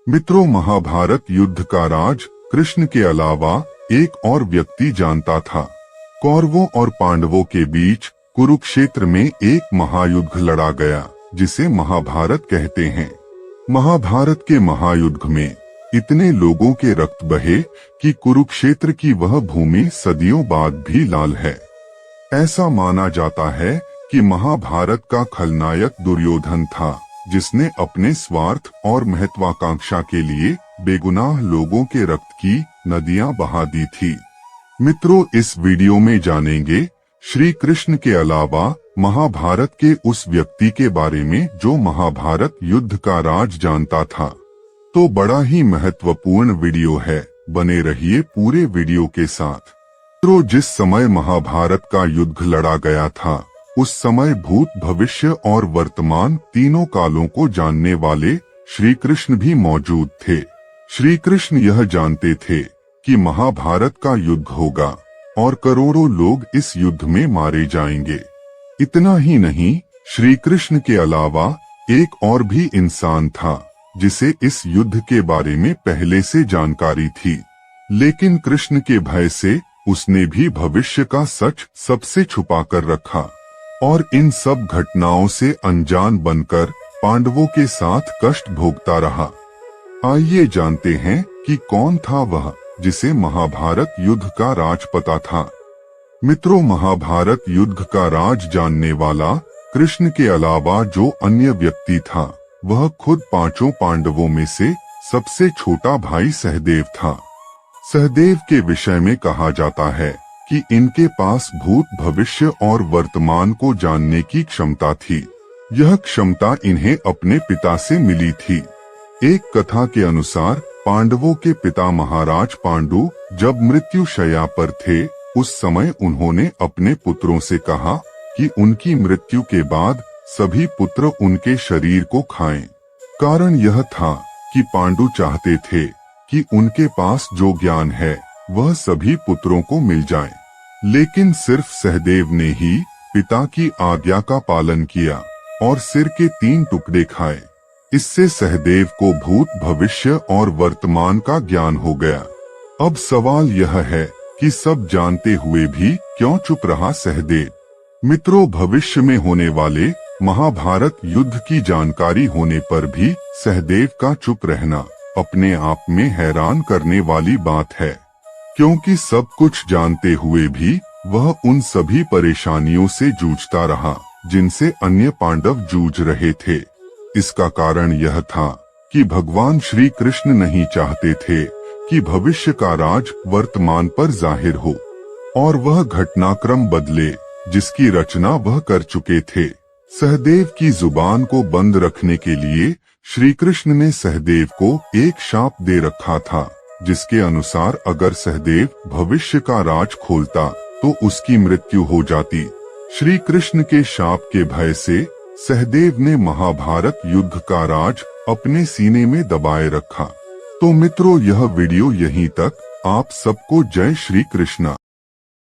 मित्रों, महाभारत युद्ध का राज कृष्ण के अलावा एक और व्यक्ति जानता था। कौरवों और पांडवों के बीच कुरुक्षेत्र में एक महायुद्ध लड़ा गया, जिसे महाभारत कहते हैं। महाभारत के महायुद्ध में इतने लोगों के रक्त बहे कि कुरुक्षेत्र की वह भूमि सदियों बाद भी लाल है। ऐसा माना जाता है कि महाभारत का खलनायक दुर्योधन था, जिसने अपने स्वार्थ और महत्वाकांक्षा के लिए बेगुनाह लोगों के रक्त की नदियां बहा दी थी। मित्रों, इस वीडियो में जानेंगे श्री कृष्ण के अलावा महाभारत के उस व्यक्ति के बारे में जो महाभारत युद्ध का राज जानता था। तो बड़ा ही महत्वपूर्ण वीडियो है, बने रहिए पूरे वीडियो के साथ। मित्रों, जिस समय महाभारत का युद्ध लड़ा गया था, उस समय भूत, भविष्य और वर्तमान तीनों कालों को जानने वाले श्री कृष्ण भी मौजूद थे। श्री कृष्ण यह जानते थे कि महाभारत का युद्ध होगा और करोड़ों लोग इस युद्ध में मारे जाएंगे। इतना ही नहीं, श्री कृष्ण के अलावा एक और भी इंसान था जिसे इस युद्ध के बारे में पहले से जानकारी थी, लेकिन कृष्ण के भय से उसने भी भविष्य का सच सबसे छुपा कर रखा और इन सब घटनाओं से अनजान बनकर पांडवों के साथ कष्ट भोगता रहा। आइए जानते हैं कि कौन था वह जिसे महाभारत युद्ध का राज पता था। मित्रों, महाभारत युद्ध का राज जानने वाला कृष्ण के अलावा जो अन्य व्यक्ति था, वह खुद पांचों पांडवों में से सबसे छोटा भाई सहदेव था। सहदेव के विषय में कहा जाता है कि इनके पास भूत, भविष्य और वर्तमान को जानने की क्षमता थी। यह क्षमता इन्हें अपने पिता से मिली थी। एक कथा के अनुसार पांडवों के पिता महाराज पांडु जब मृत्युशैया पर थे, उस समय उन्होंने अपने पुत्रों से कहा कि उनकी मृत्यु के बाद सभी पुत्र उनके शरीर को खाएं। कारण यह था कि पांडु चाहते थे कि उनके पास जो ज्ञान है वह सभी पुत्रों को मिल जाए। लेकिन सिर्फ सहदेव ने ही पिता की आज्ञा का पालन किया और सिर के 3 टुकड़े खाए। इससे सहदेव को भूत, भविष्य और वर्तमान का ज्ञान हो गया। अब सवाल यह है कि सब जानते हुए भी क्यों चुप रहा सहदेव। मित्रों, भविष्य में होने वाले महाभारत युद्ध की जानकारी होने पर भी सहदेव का चुप रहना अपने आप में हैरान करने वाली बात है, क्योंकि सब कुछ जानते हुए भी वह उन सभी परेशानियों से जूझता रहा जिनसे अन्य पांडव जूझ रहे थे। इसका कारण यह था कि भगवान श्री कृष्ण नहीं चाहते थे कि भविष्य का राज वर्तमान पर जाहिर हो और वह घटनाक्रम बदले जिसकी रचना वह कर चुके थे। सहदेव की जुबान को बंद रखने के लिए श्री कृष्ण ने सहदेव को एक शाप दे रखा था, जिसके अनुसार अगर सहदेव भविष्य का राज खोलता तो उसकी मृत्यु हो जाती। श्री कृष्ण के शाप के भय से सहदेव ने महाभारत युद्ध का राज अपने सीने में दबाए रखा। तो मित्रों, यह वीडियो यहीं तक। आप सबको जय श्री कृष्ण।